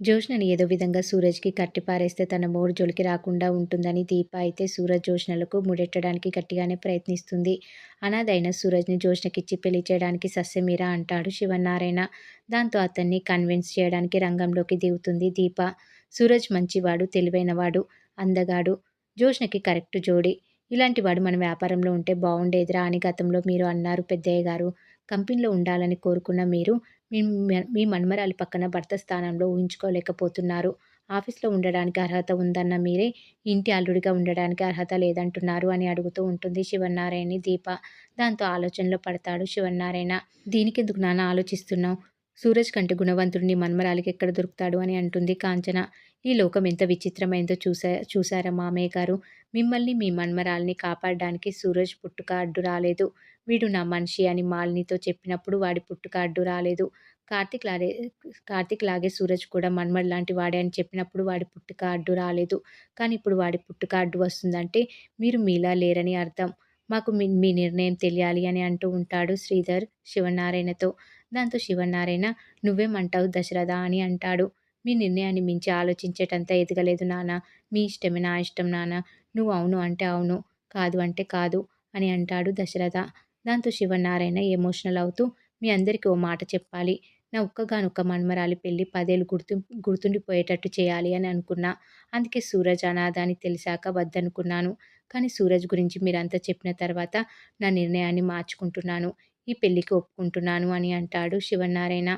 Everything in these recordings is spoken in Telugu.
జోష్నని ఏదో విధంగా సూరజ్‌కి కట్టిపారేస్తే తన మోడు జోలికి రాకుండా ఉంటుందని దీప అయితే సూరజ్, జోష్నలకు ముడెట్టడానికి గట్టిగానే ప్రయత్నిస్తుంది. అనాథైన సూరజ్‌ని జోష్నకిచ్చి పెళ్లి చేయడానికి ససేమిరా అంటాడు శివనారాయణ. దాంతో అతన్ని కన్విన్స్ చేయడానికి రంగంలోకి దిగుతుంది దీప. సూరజ్ మంచివాడు, తెలివైనవాడు, అందగాడు. జోష్నకి కరెక్ట్ జోడీ. ఇలాంటి వాడు మన వ్యాపారంలో ఉంటే బావుండేదిరా అని గతంలో మీరు అన్నారు పెద్దయ్య గారు. కంపెనీలో ఉండాలని కోరుకున్న మీరు మీ మనుమరాలి పక్కన భర్త స్థానంలో ఊహించుకోలేకపోతున్నారు. ఆఫీస్‌లో ఉండడానికి అర్హత ఉందన్న మీరే, ఇంటి అల్లుడిగా ఉండడానికి అర్హత లేదంటున్నారు అని అడుగుతూ ఉంటుంది శివనారాయణ్‌ని దీప. దాంతో ఆలోచనలో పడతాడు శివనారాయణ. దీనికెందుకు నాన్న ఆలోచిస్తున్నావు? సూరజ్ కంటే గుణవంతుడు నీ మనుమరాలికి ఎక్కడ దొరుకుతాడు అని అంటుంది కాంచన. ఈ లోకం ఎంత విచిత్రమైందో చూసారా మామయ్య గారు? మిమ్మల్ని, మీ మనుమరాలిని కాపాడడానికి సూరజ్ పుట్టుక అడ్డు రాలేదు. వీడు నా మనిషి అని మాలినితో చెప్పినప్పుడు వాడి పుట్టుక అడ్డు రాలేదు. కార్తీక్ లాగే కార్తీక్ లాగే సూరజ్ కూడా మన్మధులాంటి వాడే అని చెప్పినప్పుడు వాడి పుట్టుక అడ్డు రాలేదు. కానీ ఇప్పుడు వాడి పుట్టుక అడ్డు వస్తుందంటే మీరు మీలా లేరని అర్థం. మాకు మీ నిర్ణయం తెలియాలి అని అంటూ ఉంటాడు శ్రీధర్ శివనారాయణతో. దాంతో శివనారాయణ నువ్వేమంటావు దశరథ అని అంటాడు. మీ నిర్ణయాన్ని మించి ఆలోచించేటంత ఎదగలేదు నాన్న. మీ ఇష్టమే నా ఇష్టం నాన్న. నువ్వు అవును అంటే అవును, కాదు అంటే కాదు అని అంటాడు దశరథ. దాంతో శివనారాయణ ఎమోషనల్ అవుతూ మీ అందరికీ ఓ మాట చెప్పాలి. నా ఒక్కగానొక్క మనుమరాలి పెళ్లి 10 ఏళ్ళు గుర్తుండిపోయేటట్టు చేయాలి అని అనుకున్నా. అందుకే సూరజ్ అనాథ అని తెలిసాక వద్దనుకున్నాను. కానీ సూరజ్ గురించి మీరంతా చెప్పిన తర్వాత నా నిర్ణయాన్ని మార్చుకుంటున్నాను. ఈ పెళ్లికి ఒప్పుకుంటున్నాను అని అంటాడు శివనారాయణ.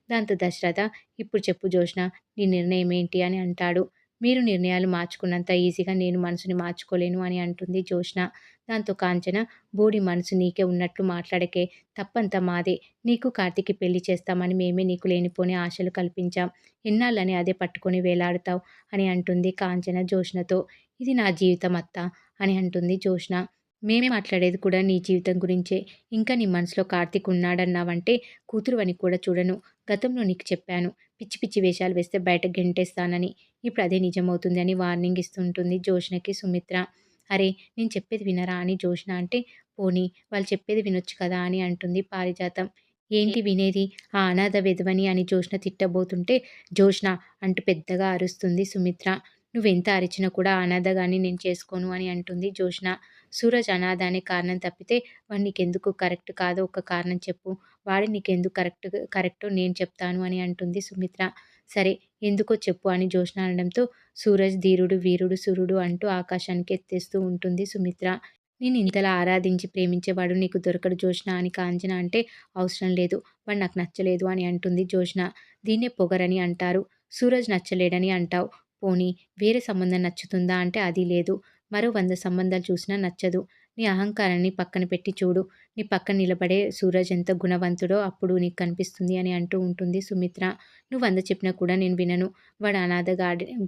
దాంతో దశరథ ఇప్పుడు చెప్పు జోష్న, నీ నిర్ణయం ఏంటి అని అంటాడు. మీరు నిర్ణయాలు మార్చుకున్నంత ఈజీగా నేను మనసుని మార్చుకోలేను అని అంటుంది జోష్న. దాంతో కాంచన బోడి మనసు నీకే ఉన్నట్లు మాట్లాడకే, తప్పంతా మాదే. నీకు కార్తీకి పెళ్లి చేస్తామని మేమే నీకు లేనిపోని ఆశలు కల్పించాం. ఎన్నాళ్ళని అదే పట్టుకొని వేలాడుతావు అని అంటుంది కాంచన జోష్నతో. ఇది నా జీవితం అత్తా అని అంటుంది జోష్న. మేమే మాట్లాడేది కూడా నీ జీవితం గురించే. ఇంకా నీ మనసులో కార్తీక్ ఉన్నాడన్నావంటే కూతురువని కూడా చూడను. గతంలో నీకు చెప్పాను. పిచ్చి పిచ్చి వేషాలు వేస్తే బయట గెంటేస్తానని. ఇప్పుడు అదే నిజమవుతుంది అని వార్నింగ్ ఇస్తుంటుంది జోష్నకి సుమిత్ర. అరే నేను చెప్పేది వినరా అని జోష్న అంటే, పోనీ వాళ్ళు చెప్పేది వినొచ్చు కదా అని అంటుంది పారిజాతం. ఏంటి వినేది? ఆ అనాథ వెధవని అని జోష్న తిట్టబోతుంటే, జోష్న అంటూ పెద్దగా అరుస్తుంది సుమిత్ర. నువ్వెంత అరిచినా కూడా ఆ అనాథగాన్ని నేను చేసుకోను అని అంటుంది జోష్న. సూరజ్ అనాథ అనే కారణం తప్పితే వాడు నీకెందుకు కరెక్ట్ కాదో ఒక్క కారణం చెప్పు. వాడే నీకెందుకు కరెక్టో నేను చెప్తాను అని అంటుంది సుమిత్ర. సరే ఎందుకో చెప్పు అని జోష్న అనడంతో, సూరజ్ ధీరుడు, వీరుడు, సురుడు అంటూ ఆకాశానికి ఎత్తేస్తూ ఉంటుంది సుమిత్ర. నేను ఇంతలా ఆరాధించి ప్రేమించేవాడు నీకు దొరకడు జోష్న అని కాంచన అంటే, అవసరం లేదు. వాడు నాకు నచ్చలేదు అని అంటుంది జోష్న. దీన్నే పొగరని అంటారు. సూరజ్ నచ్చలేడని అంటావు. పోనీ వేరే సంబంధం నచ్చుతుందా అంటే అది లేదు. మరో 100 సంబంధాలు చూసినా నచ్చదు. నీ అహంకారాన్ని పక్కన పెట్టి చూడు. నీ పక్కన నిలబడే సూరజ్ ఎంత గుణవంతుడో అప్పుడు నీకు కనిపిస్తుంది అని అంటూ ఉంటుంది సుమిత్ర. నువ్వు 100 చెప్పినా కూడా నేను వినను. వాడు అనాథ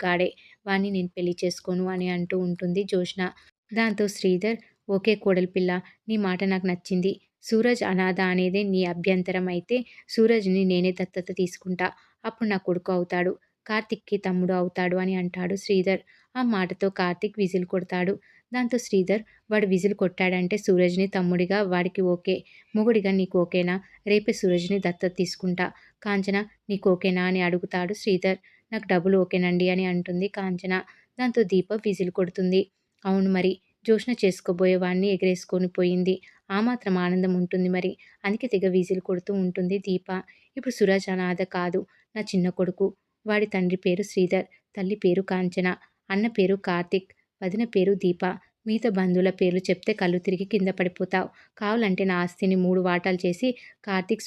గాడే. వాడిని నేను పెళ్లి చేసుకోను అని అంటూ ఉంటుంది జోష్న. దాంతో శ్రీధర్, ఓకే కోడలి పిల్ల, నీ మాట నాకు నచ్చింది. సూరజ్ అనాథ అనేదే నీ అభ్యంతరం అయితే సూరజ్‌ని నేనే దత్తత తీసుకుంటా. అప్పుడు నా కొడుకు అవుతాడు. కార్తీక్‌కి తమ్ముడు అవుతాడు అని అంటాడు శ్రీధర్. ఆ మాటతో కార్తీక్ విజిల్ కొడతాడు. దాంతో శ్రీధర్, వాడు విజిల్ కొట్టాడంటే సూరజ్‌ని తమ్ముడిగా వాడికి ఓకే. మొగుడిగా నీకు ఓకేనా? రేపే సూరజ్‌ని దత్తత తీసుకుంటా. కాంచన నీకు ఓకేనా అని అడుగుతాడు శ్రీధర్. నాకు డబుల్ ఓకేనండి అని అంటుంది కాంచన. దాంతో దీప విజిల్ కొడుతుంది. అవును మరి, జోష్న చేసుకోబోయే వాడిని ఎగరేసుకొని పోయింది. ఆ మాత్రం ఆనందం ఉంటుంది మరి. అందుకే తెగ విజిల్ కొడుతూ ఉంటుంది దీప. ఇప్పుడు సురజ్ అనాథ కాదు. నా చిన్న కొడుకు. వాడి తండ్రి పేరు శ్రీధర్, తల్లి పేరు కాంచన, అన్న పేరు కార్తీక్, వదిన పేరు దీప. మిగతా బంధువుల పేర్లు చెప్తే కళ్ళు తిరిగి కింద పడిపోతావు. కావాలంటే నా ఆస్తిని 3 వాటాలు చేసి కార్తీక్,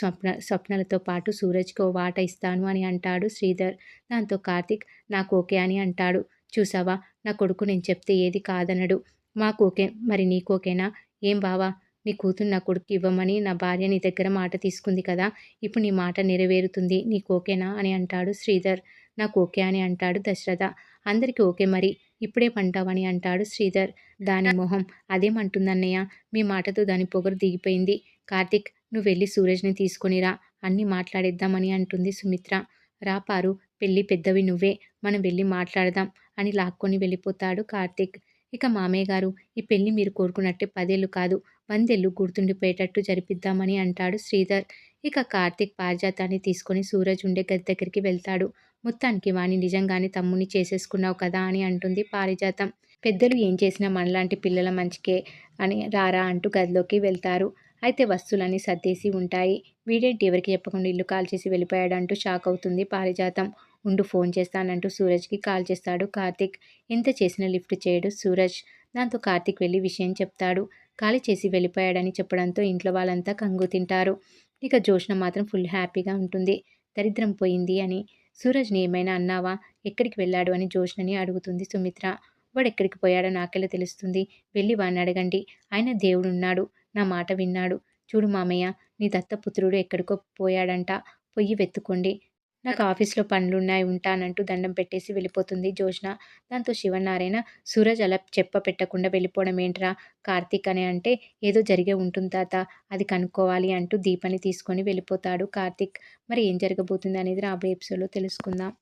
స్వప్నలతో పాటు సూరజ్‌కి ఓ వాటా ఇస్తాను అని అంటాడు శ్రీధర్. దాంతో కార్తీక్ నాకు ఓకే అని అంటాడు. చూసావా, నా కొడుకు నేను చెప్తే ఏది కాదనడు. మాకు ఓకే, మరి నీకు ఓకేనా? ఏం బావా, నీ కూతురు నా కొడుక్కి ఇవ్వమని నా భార్య నీ దగ్గర మాట తీసుకుంది కదా! ఇప్పుడు నీ మాట నెరవేరుతుంది. నీకు ఓకేనా అని అంటాడు శ్రీధర్. నాకు ఓకే అని అంటాడు దశరథ. అందరికీ ఓకే మరి, ఇప్పుడేమంటావని అంటాడు శ్రీధర్. దాని మొహం అదేమంటుందన్నయ్య, మీ మాటతో దాని పొగరు దిగిపోయింది. కార్తీక్, నువ్వెళ్ళి సూరజ్‌ని తీసుకొని రా, అన్నీ మాట్లాడేద్దామని అంటుంది సుమిత్ర. రా పారు, పెళ్లి పెద్దవి నువ్వే, మనం వెళ్ళి మాట్లాడదాం అని లాక్కొని వెళ్ళిపోతాడు కార్తీక్. ఇక మామయ్య గారు, ఈ పెళ్లి మీరు కోరుకున్నట్టే 10 ఏళ్ళు కాదు, 100 ఏళ్ళు గుర్తుండిపోయేటట్టు జరిపిద్దామని అంటాడు శ్రీధర్. ఇక కార్తీక్ పారిజాతాన్ని తీసుకొని సూరజ్ ఉండే గది దగ్గరికి వెళ్తాడు. మొత్తానికి వాణ్ణి నిజంగానే తమ్ముడిని చేసేసుకున్నావు కదా అని అంటుంది పారిజాతం. పెద్దలు ఏం చేసినా మనలాంటి పిల్లల మంచికే అని రారా అంటూ గదిలోకి వెళ్తారు. అయితే వస్తువులన్నీ సర్దేసి ఉంటాయి. వీడేంటి ఎవరికి చెప్పకుండా ఇల్లు కాల్చేసి వెళ్ళిపోయాడంటూ షాక్ అవుతుంది పారిజాతం. ఉండు ఫోన్ చేస్తానంటూ సూరజ్కి కాల్ చేస్తాడు కార్తీక్. ఎంత చేసినా లిఫ్ట్ చేయడు సూరజ్. దాంతో కార్తీక్ వెళ్ళి విషయం చెప్తాడు. ఖాళీ చేసి వెళ్ళిపోయాడని చెప్పడంతో ఇంట్లో వాళ్ళంతా కంగు తింటారు. ఇక జోష్న మాత్రం ఫుల్ హ్యాపీగా ఉంటుంది. దరిద్రం పోయింది అని. సూరజ్ని ఏమైనా అన్నావా? ఎక్కడికి వెళ్ళాడు అని జోష్నని అడుగుతుంది సుమిత్ర. వాడెక్కడికి పోయాడో నాకెలా తెలుస్తుంది? వెళ్ళి వాడిని అడగండి. ఆయన దేవుడున్నాడు. నా మాట విన్నాడు. చూడు మామయ్య, నీ దత్తపుత్రుడు ఎక్కడికో పోయాడంట. పొయ్యి వెతుక్కోండి. నాకు ఆఫీస్‌లో పనులున్నాయి ఉంటానంటూ దండం పెట్టేసి వెళ్ళిపోతుంది జోష్న. దాంతో శివనారాయణ, సూరజ్ అలా చెప్పపెట్టకుండా వెళ్ళిపోవడం ఏంట్రా కార్తీక్ అని అంటే, ఏదో జరిగే ఉంటుంది తాత, అది కనుక్కోవాలి అంటూ దీపని తీసుకొని వెళ్ళిపోతాడు కార్తీక్. మరి ఏం జరగబోతుంది అనేది రాబోయే ఎపిసోడ్‌లో తెలుసుకుందాం.